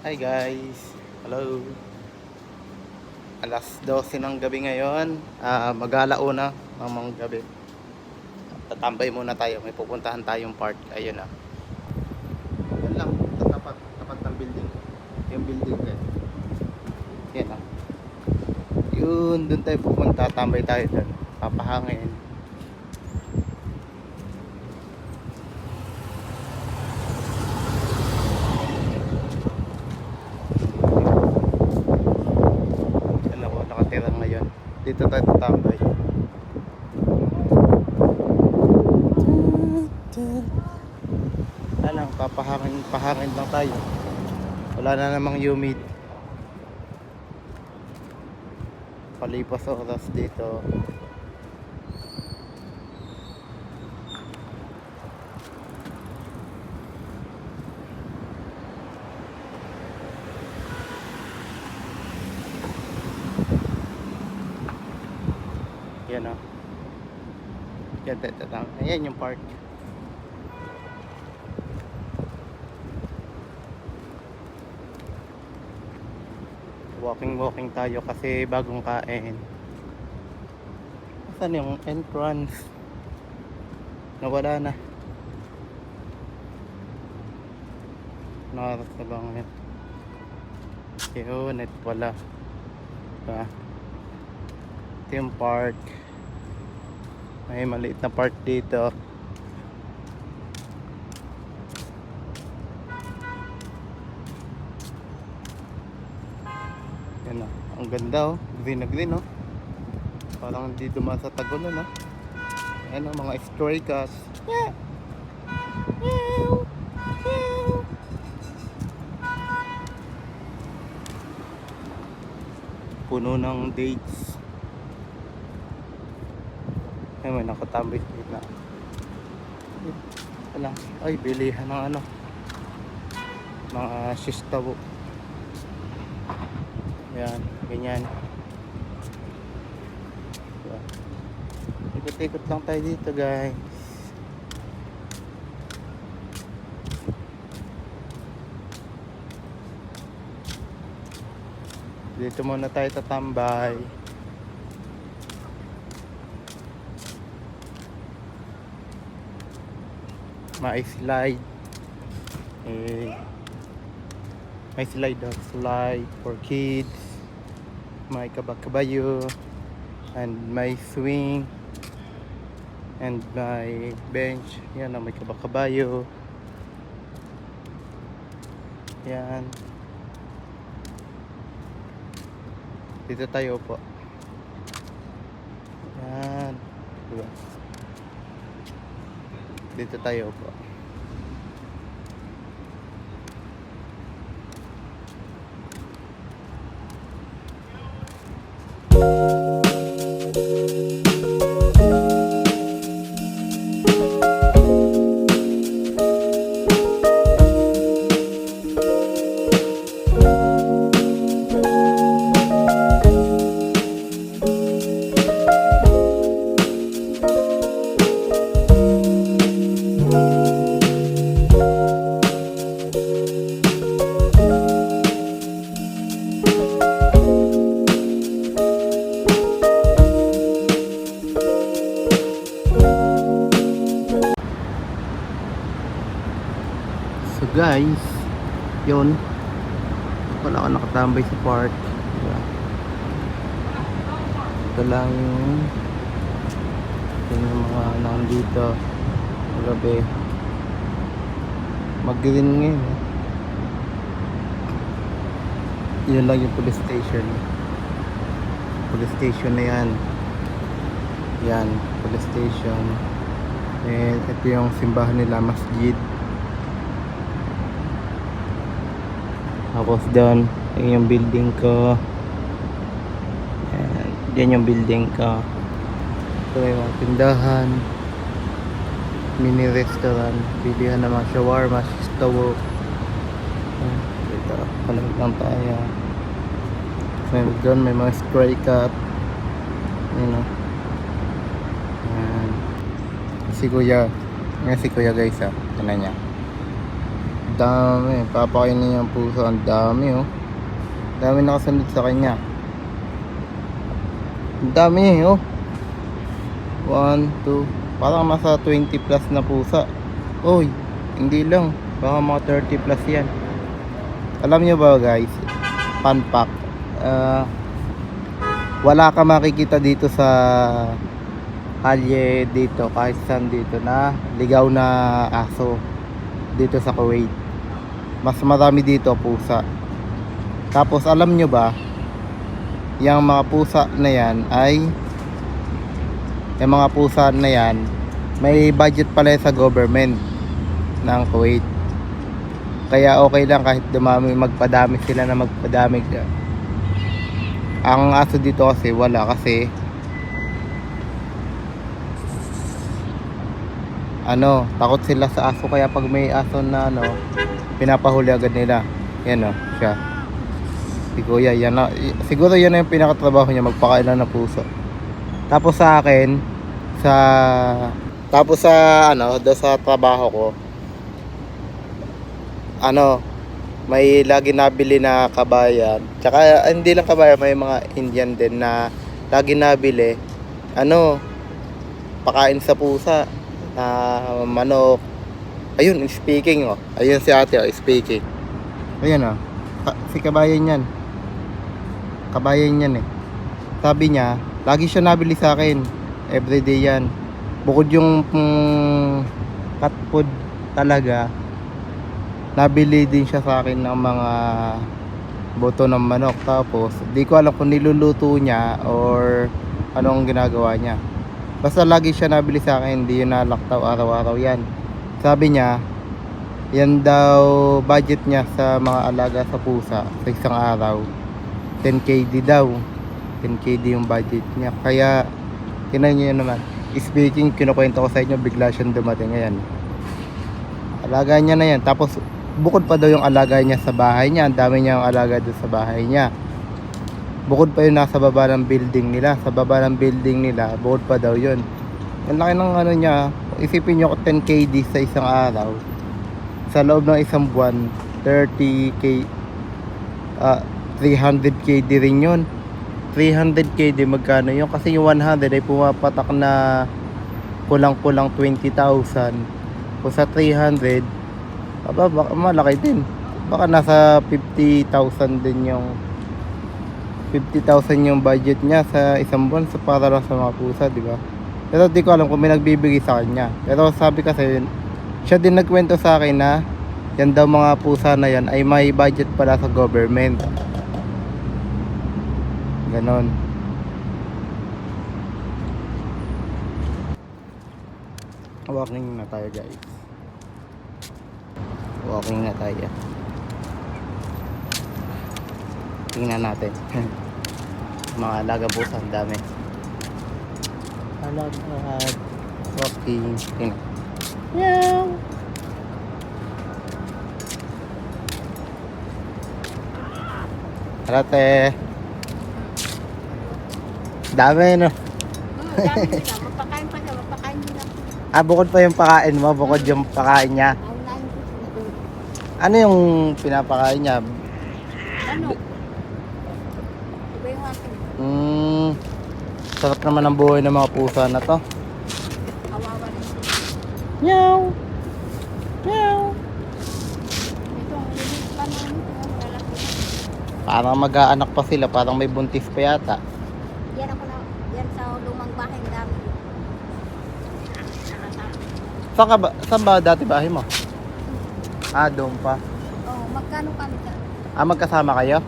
Hi guys, hello. Alas 12 ng gabi ngayon, mag-alauna ng gabi. Tatambay muna tayo, may pupuntahan tayong park. Ayun na. Yan lang, tapat ng building. Yung building din. Yan na. Yun, dun tayo pupunta, tambay tayo dun. Papahangin. Yan ako, nakatira ngayon. Dito tayo tatambay. Alang, pahangin lang tayo. Wala na namang humid. Palipas oras dito. Yan o. Ayan yung park. Walking tayo kasi bagong kain. Saan yung entrance? Nawala na. Nakaras na ba ngayon? Yun, ito wala. Diba? Ito yung park. May maliit na park dito. Yan o. Ang ganda o. Green na green o. Parang hindi dumaan sa tagulan o. Ayan o, mga stray cats. Puno ng dates. Ay, may nakatambay dito na. Wala. Ay, bilihan ng ano. Mga shistabo. Yan, ganyan. Diba? Ikot-ikot lang tayo dito guys. Dito muna tayo tatambay. May slide. May slide for kids. May kabayo and may swing and may bench. Yan, may kabayo. Yan. Dito tayo po. Yan. Diba? Dito tayo po. So guys, yun, wala ako nakatambay sa park. Diba? Ito lang yung mga nandito gabi. Mag-green ngayon eh. Yun lang yung police station. Police station na yan. Yan, police station. And ito yung simbahan nila, masjid. Tapos doon, yung building ko. Ayan, dyan yung building ko. Ito yung tindahan. Mini restaurant. Bilihan ng mga shawarma, shistawo. Dito, palag lang tayo. So doon may mga stray cat. Ayan o. Ayan. Si kuya guys ha. Tignan niya. Dami. Papakainin niya ang pusa. Ang dami oh. Dami nakasunod sa kanya. Ang dami oh. 1, 2. Parang nasa 20 plus na pusa. Oy, hindi lang. Baka mga 30 plus yan. Alam nyo ba guys, fun fact, wala ka makikita dito sa kalye dito, kahit saan dito, na ligaw na aso dito sa Kuwait. Mas marami dito pusa. Tapos alam nyo ba, yung mga pusa na yan ay, yung mga pusa na yan, may budget pala sa government ng Kuwait. Kaya okay lang kahit magpadami sila na magpadami. Ang aso dito kasi wala, kasi takot sila sa aso, kaya pag may aso na pinapahuli agad nila. Yan siya. Si Kuya, yan na. Siguro yan na yung pinakatrabaho niya, magpakain lang ng puso. Tapos sa akin, doon sa trabaho ko, may lagi nabili na kabayan. Tsaka hindi lang kabayan, may mga Indian din na lagi nabili. Pakain sa pusa na manok. Ayun, speaking ayun si ate speaking. Ayun si kabayan yan. Kabayan yan Sabi niya, lagi siya nabili sa akin. Everyday yan. Bukod yung cat food talaga, nabili din siya sa akin ng mga buto ng manok. Tapos di ko alam kung niluluto niya or anong ginagawa niya. Basta lagi siya nabili sa akin, hindi yun nalaktaw araw-araw yan. Sabi niya, yan daw budget niya sa mga alaga sa pusa sa isang araw, 10KD daw. 10KD yung budget niya. Kaya tinan niyo naman, speaking, kinukwento ko sa inyo, bigla siyang dumating. Ngayon, alaga niya na yan. Tapos bukod pa daw yung alaga niya sa bahay niya, ang dami niyang alaga doon sa bahay niya. Bukod pa yun nasa baba ng building nila. Sa baba ng building nila, bukod pa daw yun. Ang laki ng niya. Isipin nyo ko 10KD sa isang araw. Sa loob ng isang buwan, 300KD rin yun. 300KD magkano yun? Kasi yung 100 ay pumapatak na kulang-kulang 20,000. Kung sa 300, baka malaki din. Baka nasa 50,000 din yung 50,000 yung budget niya sa isang buwan, sa para lang sa mga pusa, di ba? Pero di ko alam kung may nagbibigay sa kanya. Pero sabi kasi, siya din nagkwento sa akin na yan daw mga pusa na yan ay may budget pala sa government. Ganon. Walking na tayo guys. Walking na tayo. Tingnan natin. Mga alaga pusa, ang dami. Alaga. Walking. Tingnan. Meow. Harate. Dami no. Dami nila. Mapakain pa siya. Mapakain nila. Bukod pa yung pakain mo, bukod yung pakain niya. Ano yung pinapakain niya? Ano? Iba yung akin. Sarap naman ang buhay ng mga pusa na to. Kawawa rin. Meow. Meow. Ito ang lilit pa namin. Lalaki. Parang mag-aanak pa sila, parang may buntis pa yata. Yan ako na. Yan sa lumang bahay. Ang dami. Saan ba dati bahay mo? Doon pa. Oh, magkano kami dyan? Magkasama kayo?